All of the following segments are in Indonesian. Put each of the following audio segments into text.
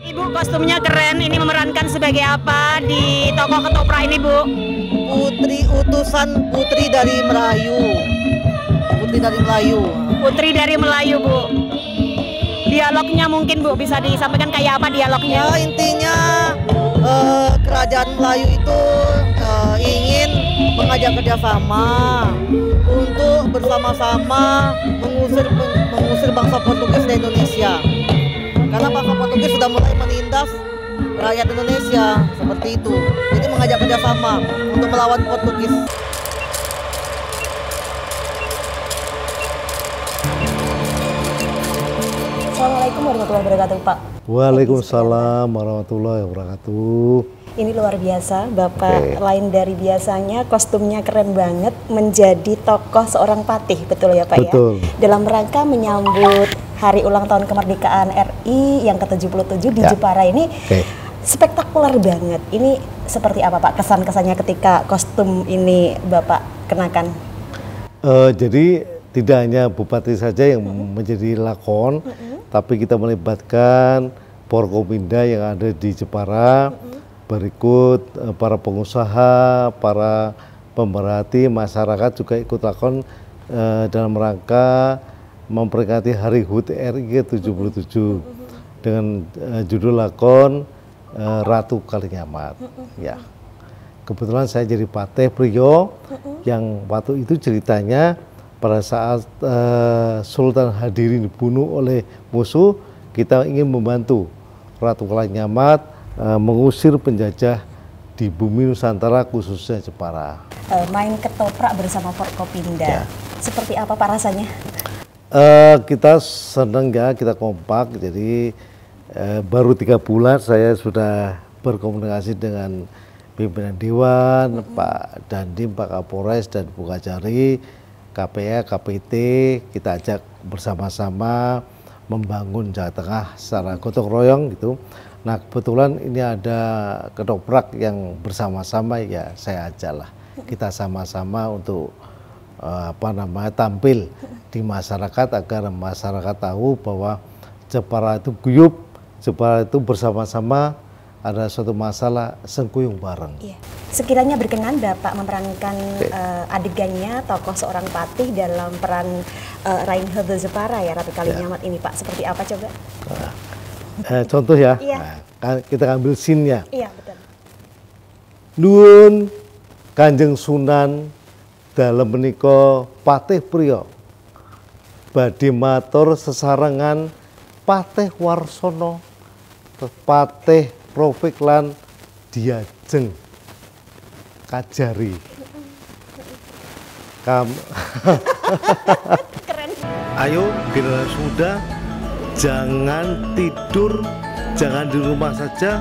Ibu, kostumnya keren. Ini memerankan sebagai apa di tokoh ketoprak ini, Bu? Putri utusan putri dari Melayu. Putri dari Melayu. Putri dari Melayu, Bu. Dialognya mungkin, Bu, bisa disampaikan kayak apa dialognya? Ya, intinya kerajaan Melayu itu ingin mengajak kerjasama untuk bersama-sama mengusir bangsa Portugis dari Indonesia. Karena bangsa Portugis sudah mulai menindas rakyat Indonesia seperti itu. Jadi mengajak kerjasama untuk melawan Portugis. Assalamualaikum warahmatullahi wabarakatuh, Pak. Waalaikumsalam warahmatullahi wabarakatuh. Ini luar biasa, Bapak. Lain dari biasanya, kostumnya keren banget, menjadi tokoh seorang patih, betul ya, Pak? Betul. Ya? Dalam rangka menyambut Hari Ulang Tahun Kemerdekaan RI yang ke-77 di Jepara ini, spektakuler banget. Ini seperti apa, Pak? Kesan-kesannya ketika kostum ini Bapak kenakan? Jadi tidak hanya Bupati saja yang menjadi lakon, tapi kita melibatkan Forkopimda yang ada di Jepara, berikut para pengusaha, para pemerhati, masyarakat juga ikut lakon dalam rangka memperingati Hari HUT RI ke-77 dengan judul lakon Ratu Kalinyamat. Ya, kebetulan saya jadi patih Priyo yang waktu itu ceritanya pada saat Sultan Hadirin dibunuh oleh musuh, kita ingin membantu Ratu Kalinyamat mengusir penjajah di bumi Nusantara khususnya Jepara. Main ketoprak bersama Forkopimda, seperti apa Pak rasanya? Kita senang ya, kita kompak. Jadi baru 3 bulan saya sudah berkomunikasi dengan pimpinan Dewan, Pak Dandim, Pak Kapolres dan Bu Kajari, KPA, KPT. Kita ajak bersama-sama membangun Jawa Tengah secara gotong royong gitu. Nah, kebetulan ini ada ketoprak yang bersama-sama, ya saya ajaklah kita sama-sama untuk tampil di masyarakat agar masyarakat tahu bahwa Jepara itu guyup, Jepara itu bersama-sama, ada suatu masalah sengkuyung bareng. Iya. Sekiranya berkenan Bapak memerankan adegannya tokoh seorang patih dalam peran Reinhilde Jepara ya, Ratu Kalinyamat ini, Pak, seperti apa coba? Contoh ya, iya. Nah, kita ambil scene-nya. Iya, betul. Nuwun Kanjeng Sunan dalam menika patih priya badhe matur sesarengan patih Warsono, patih Profik lan Diajeng Kajari. Keren. Ayo generasi muda, jangan tidur, jangan di rumah saja,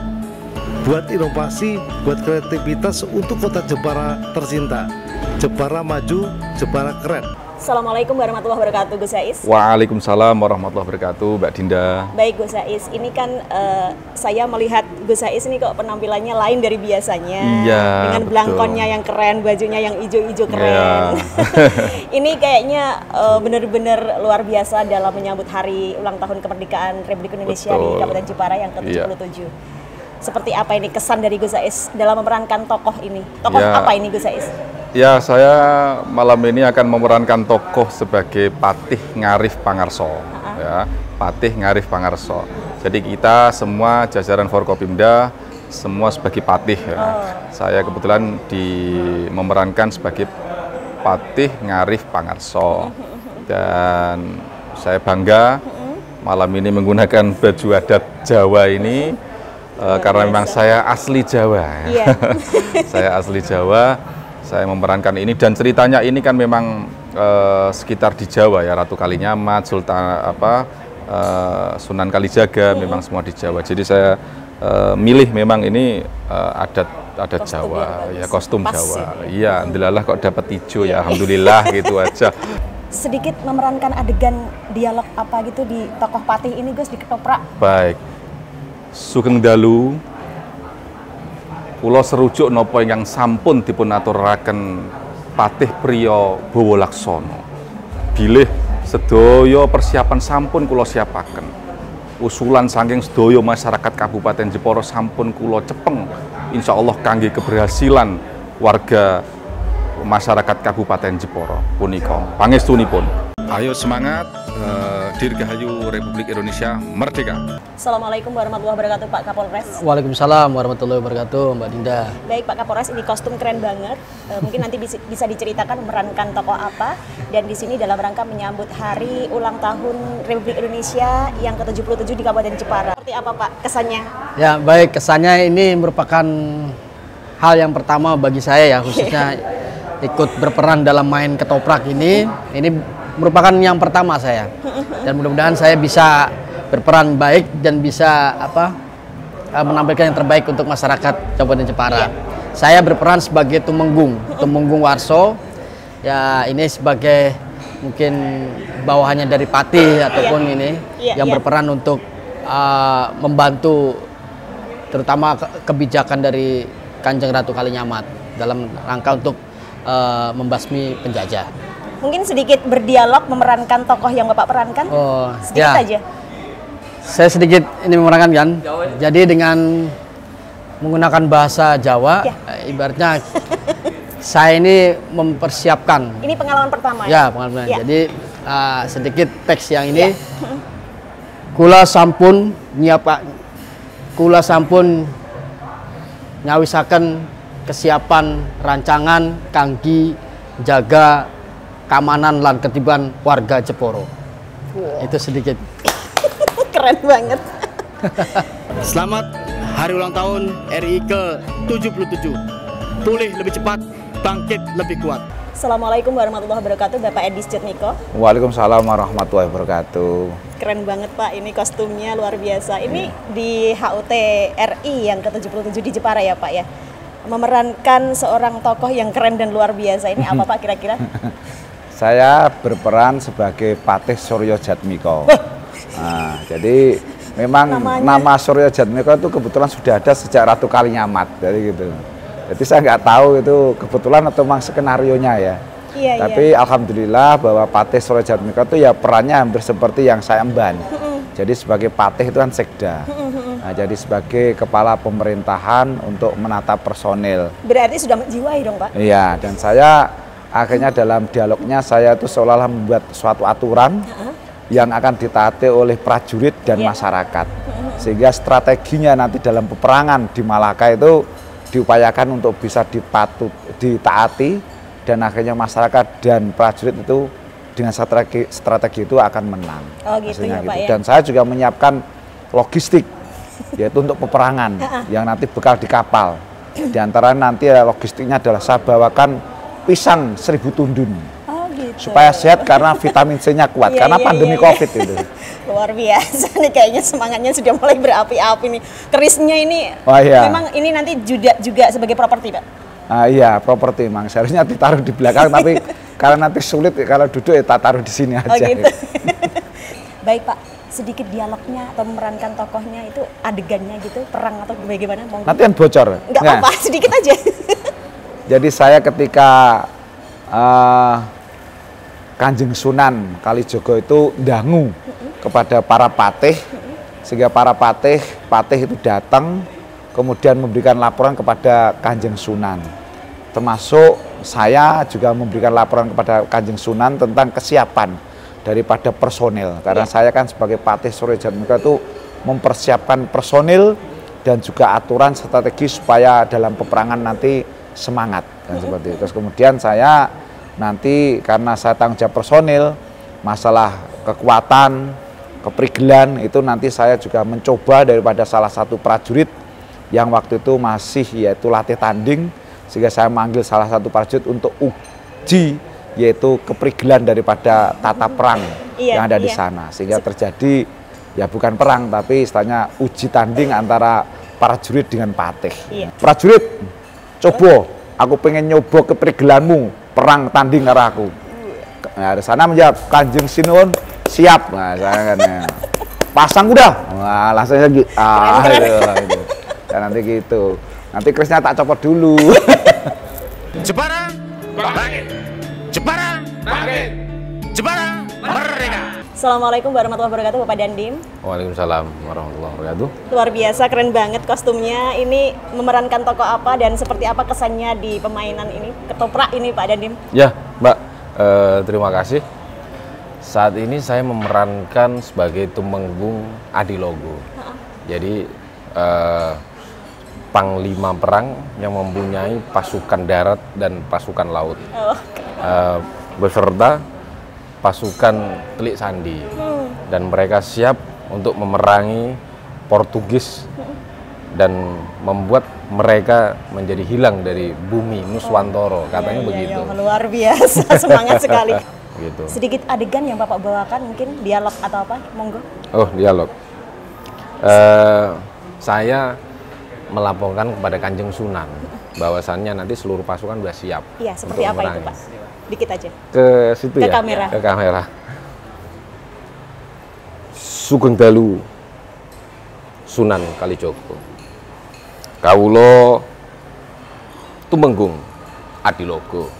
buat inovasi, buat kreativitas untuk kota Jepara tercinta. Jepara maju, Jepara keren. Assalamualaikum warahmatullahi wabarakatuh, Gus Saiz. Waalaikumsalam warahmatullahi wabarakatuh, Mbak Dinda. Baik, Gus Saiz, ini kan saya melihat Gus Saiz ini kok penampilannya lain dari biasanya. Iya, dengan betul. belangkonnya yang keren, bajunya yang hijau-hijau keren. Iya. Ini kayaknya benar-benar luar biasa dalam menyambut Hari Ulang Tahun Kemerdekaan Republik Indonesia di Kabupaten Jepara yang ke-77. Iya. Seperti apa ini kesan dari Gus Saiz dalam memerankan tokoh ini? Tokoh Ya. apa ini, Gus Saiz? Ya, saya malam ini akan memerankan tokoh sebagai Patih Ngarif Pangarso. Ya, Patih Ngarif Pangarso. Jadi kita semua jajaran Forkopimda semua sebagai patih. Ya. Saya kebetulan memerankan sebagai Patih Ngarif Pangarso. Dan saya bangga malam ini menggunakan baju adat Jawa ini karena memang saya asli Jawa. Iya. Saya asli Jawa. Saya memerankan ini dan ceritanya ini kan memang sekitar di Jawa ya, Ratu Kalinyamat, Sunan Kalijaga, memang semua di Jawa. Jadi saya milih memang ini adat Jawa, ya kostum Jawa. Iya, alhamdulillah kok dapat hijau ya, alhamdulillah gitu aja. Sedikit memerankan adegan dialog apa gitu di tokoh patih ini, Gus, di ketoprak. Baik, Sugeng Dalu. Kula serujuk napa ingkang sampun dipun aturaken Patih Priya Bowo Laksono. Bilih sedaya persiapan sampun kula siapaken. usulan saking sedaya masyarakat Kabupaten Jepara sampun kula cepeng insya Allah kangge keberhasilan warga masyarakat Kabupaten Jepara punika pangestunipun. Ayo semangat, Dirgahayu Republik Indonesia Merdeka. Assalamualaikum warahmatullahi wabarakatuh Pak Kapolres. Waalaikumsalam warahmatullahi wabarakatuh Mbak Dinda. Baik Pak Kapolres, ini kostum keren banget. Mungkin nanti bisa diceritakan memerankan tokoh apa. Dan di sini dalam rangka menyambut hari ulang tahun Republik Indonesia yang ke-77 di Kabupaten Jepara. Seperti apa Pak kesannya? Ya baik, kesannya ini merupakan hal yang pertama bagi saya ya, khususnya ikut berperan dalam main ketoprak ini. Ini merupakan yang pertama saya. Dan mudah-mudahan saya bisa berperan baik dan bisa menampilkan yang terbaik untuk masyarakat Kabupaten Jepara. Saya berperan sebagai Tumenggung Warso. Ya ini sebagai mungkin bawahannya dari Patih ataupun ini yang berperan untuk membantu terutama kebijakan dari Kanjeng Ratu Kalinyamat dalam rangka untuk membasmi penjajah. Mungkin sedikit berdialog memerankan tokoh yang Bapak perankan. Oh, sedikit aja. Saya sedikit ini memerankan kan. Jadi dengan menggunakan bahasa Jawa, ibaratnya saya ini mempersiapkan. Ini pengalaman pertama ya? Pengalaman. Ya. Jadi sedikit teks yang ini. Kula sampun nyawisaken kesiapan rancangan kangge jaga keamanan lan ketiban warga Jepara. Itu sedikit. Keren banget. Selamat hari ulang tahun RI ke-77. Pulih lebih cepat, bangkit lebih kuat. Assalamualaikum warahmatullahi wabarakatuh, Bapak Edi Sujatmiko. Waalaikumsalam warahmatullahi wabarakatuh. Keren banget Pak, ini kostumnya luar biasa. Ini di HUT RI yang ke-77 di Jepara ya Pak ya. Memerankan seorang tokoh yang keren dan luar biasa. Ini apa Pak kira-kira? Saya berperan sebagai Patih Suryo Jatmiko. Nah, jadi memang nama Suryo Jatmiko itu kebetulan sudah ada sejak Ratu Kalinyamat, jadi gitu. Jadi saya nggak tahu itu kebetulan atau memang skenarionya ya. Tapi alhamdulillah bahwa Patih Suryo Jatmiko itu ya perannya hampir seperti yang saya emban. Jadi sebagai Patih itu kan sekda. Nah, jadi sebagai kepala pemerintahan untuk menata personil. Berarti sudah menjiwai dong Pak? Iya, dan saya akhirnya dalam dialognya saya itu seolah-olah membuat suatu aturan yang akan ditaati oleh prajurit dan masyarakat. Sehingga strateginya nanti dalam peperangan di Malaka itu diupayakan untuk bisa ditaati dan akhirnya masyarakat dan prajurit itu dengan strategi itu akan menang. Oh gitu ya Pak ya. Dan saya juga menyiapkan logistik yaitu untuk peperangan yang nanti bekal di kapal. Di antara nanti logistiknya adalah saya bawakan pisang 1000 tundun. Oh gitu. Supaya sehat karena vitamin C-nya kuat karena pandemi Covid itu. Luar biasa nih, kayaknya semangatnya sudah mulai berapi-api nih. Kerisnya ini memang ini nanti juga sebagai properti Pak? Iya, properti memang. Seharusnya ditaruh di belakang tapi karena nanti sulit kalau duduk ya taruh di sini aja. Oh gitu. Baik Pak, sedikit dialognya atau memerankan tokohnya itu adegannya gitu, perang atau bagaimana? Nanti yang bocor? Enggak apa-apa, sedikit aja. Jadi saya ketika Kanjeng Sunan Kalijogo itu ndangu kepada para patih, sehingga para patih itu datang kemudian memberikan laporan kepada Kanjeng Sunan. Termasuk saya juga memberikan laporan kepada Kanjeng Sunan tentang kesiapan daripada personil. Karena saya kan sebagai Patih Suryo Jatmiko itu mempersiapkan personil dan juga aturan strategi supaya dalam peperangan nanti semangat dan seperti itu. Terus kemudian saya nanti karena saya tanggung jawab personil, masalah kekuatan, keprigelan itu nanti saya juga mencoba daripada salah satu prajurit yang waktu itu masih yaitu latih tanding, sehingga saya manggil salah satu prajurit untuk uji yaitu keprigelan daripada tata perang yang ada di sana, sehingga terjadi ya bukan perang tapi istilahnya uji tanding antara prajurit dengan patih. Prajurit, coba, aku pengen nyoba keprigelanmu, perang tanding karo aku. Nah, di sana menjawab, Kanjeng Sinuwun siap. Nah, saya kan ya. Pasang kuda. Wah, langsung gitu. Gitu. Dan nanti gitu. Nanti kerisnya tak copot dulu. Jepara, bangkit. Jepara, bangkit. Jepara, merdeka. Assalamualaikum warahmatullahi wabarakatuh, Bapak Dandim. Waalaikumsalam warahmatullahi wabarakatuh. Luar biasa, keren banget kostumnya. Ini memerankan tokoh apa dan seperti apa kesannya di permainan ini, ketoprak ini, Pak Dandim? Ya, Mbak, terima kasih. Saat ini saya memerankan sebagai Tumenggung Adilogo. Jadi panglima perang yang mempunyai pasukan darat dan pasukan laut, beserta pasukan Telik Sandi, dan mereka siap untuk memerangi Portugis dan membuat mereka menjadi hilang dari bumi Nuswantoro, katanya begitu. Luar biasa, semangat sekali. Gitu. Sedikit adegan yang Bapak bawakan, mungkin dialog atau apa, monggo. Oh, dialog. Saya melaporkan kepada Kanjeng Sunan bahwasannya nanti seluruh pasukan sudah siap. Iya, seperti apa itu, Pak? Dikit aja. Ke situ ke ya? Kamera. Ke kamera. Sugeng dalu Sunan Kalijogo. Kawula Tumenggung Adilogo.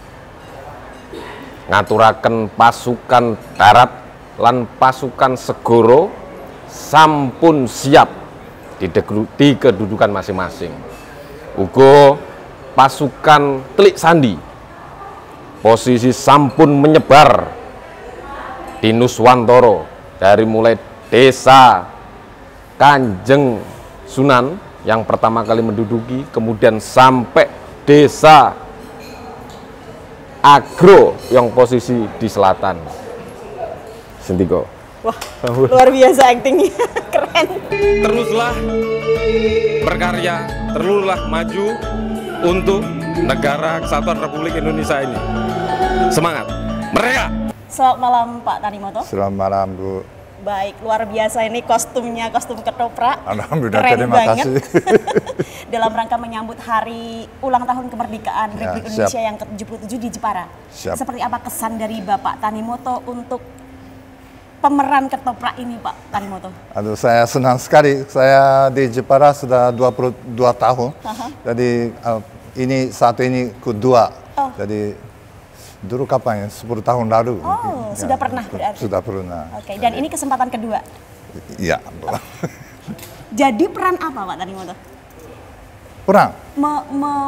Ngaturaken pasukan darat lan pasukan segoro sampun siap di kedudukan masing-masing. Uga pasukan Telik Sandi posisi sampun menyebar di Nuswantoro, dari mulai desa Kanjeng Sunan yang pertama kali menduduki, kemudian sampai desa Agro yang posisi di selatan. Sentiko. Wah, luar biasa aktingnya, keren. Teruslah berkarya, teruslah maju untuk negara Kesatuan Republik Indonesia ini. Semangat, merdeka! Selamat malam Pak Tanimoto. Selamat malam Bu. Baik, luar biasa ini kostumnya, kostum ketoprak. Alhamdulillah, keren terima banget. kasih. Dalam rangka menyambut hari ulang tahun kemerdekaan Republik Indonesia yang ke-77 di Jepara. Siap. Seperti apa kesan dari Bapak Tanimoto untuk pemeran ketoprak ini, Pak Tanimoto? Aduh, saya senang sekali. Saya di Jepara sudah 22 tahun. Jadi ini satu ini kedua. Jadi dulu kapan ya? 10 tahun lalu. Oh, ya, sudah pernah berarti? Sudah pernah. Oke, dan ini kesempatan kedua? Iya. Jadi peran apa Pak Tanimoto? Peran?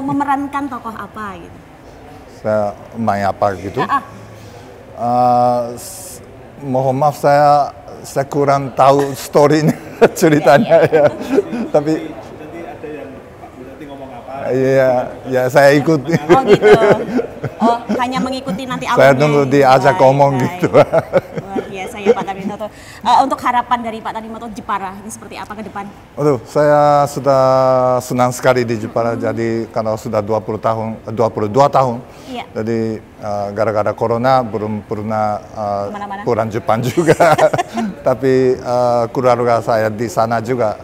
Memerankan tokoh apa gitu? Saya main apa gitu? Mohon maaf, saya kurang tahu story-nya, ceritanya ya. Tapi ya saya ikut. Oh gitu. Oh, hanya mengikuti nanti alurnya. Saya tunggu diajak ngomong gitu. Luar biasa ya Pak Tanimoto. Untuk harapan dari Pak Tanimoto Jepara ini seperti apa ke depan? Aduh, saya sudah senang sekali di Jepara. Jadi kalau sudah 22 tahun. Iya. Jadi gara-gara corona belum pernah pulang Jepang juga. Tapi keluarga saya di sana juga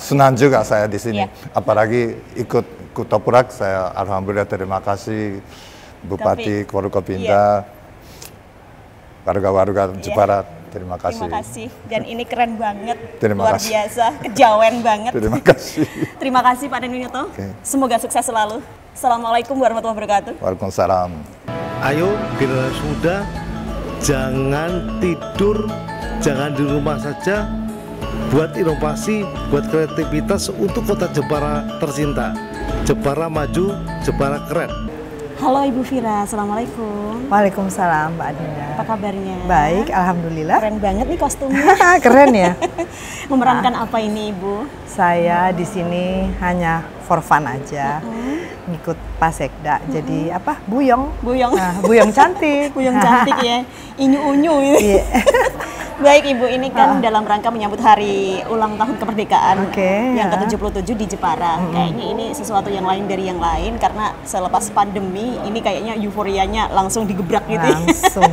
senang juga saya di sini. Apalagi ikut ketoprak, saya alhamdulillah terima kasih Bupati Forkopimda, warga-warga Jepara, terima kasih. Terima kasih, dan ini keren banget, luar biasa, kejawen banget. Terima kasih. Terima kasih Pak Tanimoto, semoga sukses selalu. Assalamualaikum warahmatullahi wabarakatuh. Waalaikumsalam. Ayo generasi muda, jangan tidur, jangan di rumah saja, buat inovasi, buat kreativitas untuk kota Jepara tercinta. Jepara maju, Jepara keren. Halo Ibu Vira, Assalamualaikum. Waalaikumsalam Mbak Adinda. Apa kabarnya? Baik, alhamdulillah. Keren banget nih kostumnya. Keren ya. Memerankan apa ini Ibu? Saya di sini hanya for fun aja, ngikut Pasekda. Jadi apa? Buyong. Buyong. Nah, buyong cantik. Buyong cantik ya. Inyu-unyu gitu. Baik Ibu, ini kan dalam rangka menyambut hari ulang tahun kemerdekaan yang ke-77 di Jepara. Kayaknya ini sesuatu yang lain dari yang lain karena selepas pandemi ini kayaknya euforianya langsung digebrak gitu. Langsung.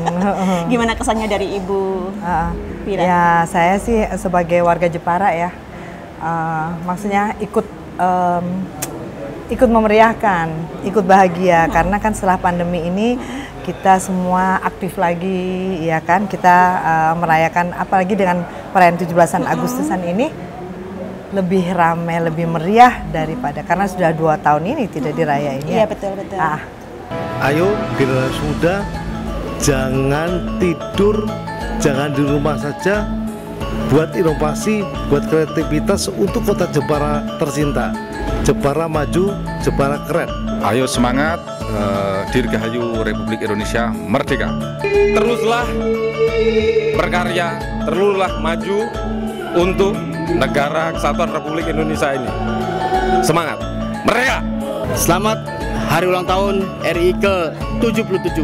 Gimana kesannya dari Ibu Vira? Ya, saya sih sebagai warga Jepara ya, maksudnya ikut memeriahkan, ikut bahagia karena kan setelah pandemi ini kita semua aktif lagi, ya kan? Kita merayakan, apalagi dengan perayaan 17-an Agustusan ini lebih ramai, lebih meriah daripada karena sudah 2 tahun ini tidak dirayain. Iya betul betul. Ayo generasi muda, jangan tidur, jangan di rumah saja, buat inovasi, buat kreativitas untuk kota Jepara tercinta. Jepara maju, Jepara keren. Ayo semangat, Dirgahayu Republik Indonesia Merdeka. Teruslah berkarya, teruslah maju untuk negara kesatuan Republik Indonesia ini. Semangat, merdeka! Selamat hari ulang tahun RI ke-77.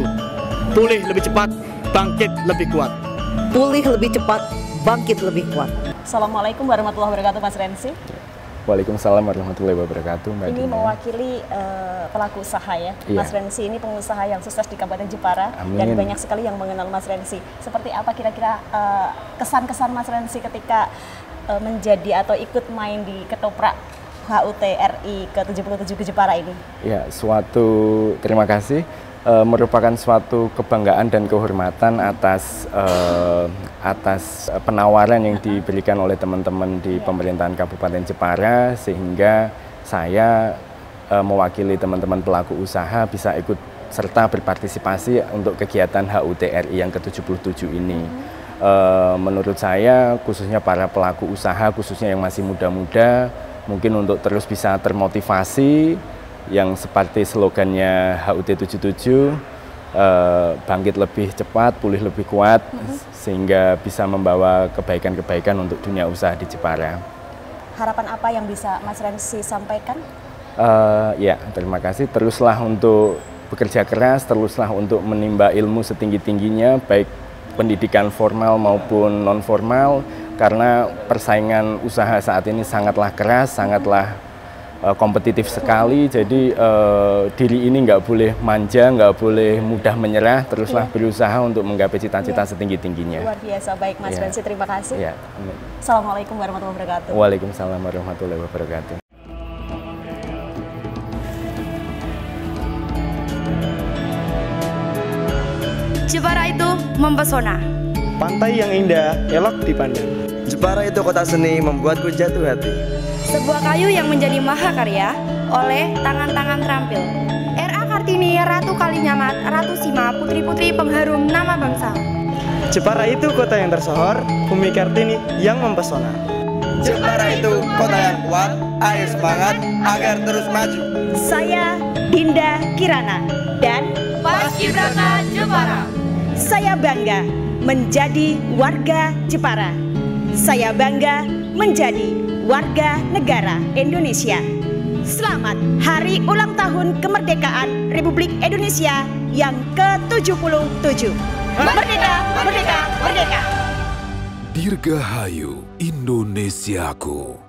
Pulih lebih cepat, bangkit lebih kuat. Pulih lebih cepat, bangkit lebih kuat. Assalamualaikum warahmatullahi wabarakatuh, Mas Rensi. Waalaikumsalam warahmatullahi wabarakatuh. Ini mewakili pelaku usaha ya, Iya. Mas Rensi ini pengusaha yang sukses di Kabupaten Jepara. Amin. Dan banyak sekali yang mengenal Mas Rensi. Seperti apa kira-kira kesan-kesan Mas Rensi ketika menjadi atau ikut main di ketoprak HUT RI ke-77 ke Jepara ini? Ya, terima kasih. Merupakan suatu kebanggaan dan kehormatan atas penawaran yang diberikan oleh teman-teman di pemerintahan Kabupaten Jepara, sehingga saya mewakili teman-teman pelaku usaha bisa ikut serta berpartisipasi untuk kegiatan HUT RI yang ke-77 ini. Menurut saya, khususnya para pelaku usaha, khususnya yang masih muda-muda, mungkin untuk terus bisa termotivasi, yang seperti slogannya HUT 77, bangkit lebih cepat, pulih lebih kuat, sehingga bisa membawa kebaikan-kebaikan untuk dunia usaha di Jepara. Harapan apa yang bisa Mas Rensi sampaikan? Ya, terima kasih. Teruslah untuk bekerja keras, teruslah untuk menimba ilmu setinggi-tingginya, baik pendidikan formal maupun non-formal, karena persaingan usaha saat ini sangatlah keras, sangatlah kompetitif sekali. Jadi diri ini nggak boleh manja, nggak boleh mudah menyerah, teruslah berusaha untuk menggapai cita-cita setinggi-tingginya. Luar biasa, baik Mas Rensi, terima kasih. Ya. Assalamualaikum warahmatullahi wabarakatuh. Waalaikumsalam warahmatullahi wabarakatuh. Jepara itu mempesona. Pantai yang indah, elok dipandang. Jepara itu kota seni, membuatku jatuh hati. Sebuah kayu yang menjadi mahakarya oleh tangan-tangan terampil. R.A. Kartini, Ratu Kalinyamat, Ratu Sima, putri-putri pengharum nama bangsa. Jepara itu kota yang tersohor, Bumi Kartini yang mempesona. Jepara itu kota yang kuat, ayo semangat agar terus maju. Saya Dinda Kirana dan Paskibraka Jepara. Saya bangga menjadi warga Jepara. Saya bangga menjadi warga negara Indonesia. Selamat Hari Ulang Tahun Kemerdekaan Republik Indonesia yang ke-77. Merdeka, merdeka, merdeka. Dirgahayu Indonesiaku.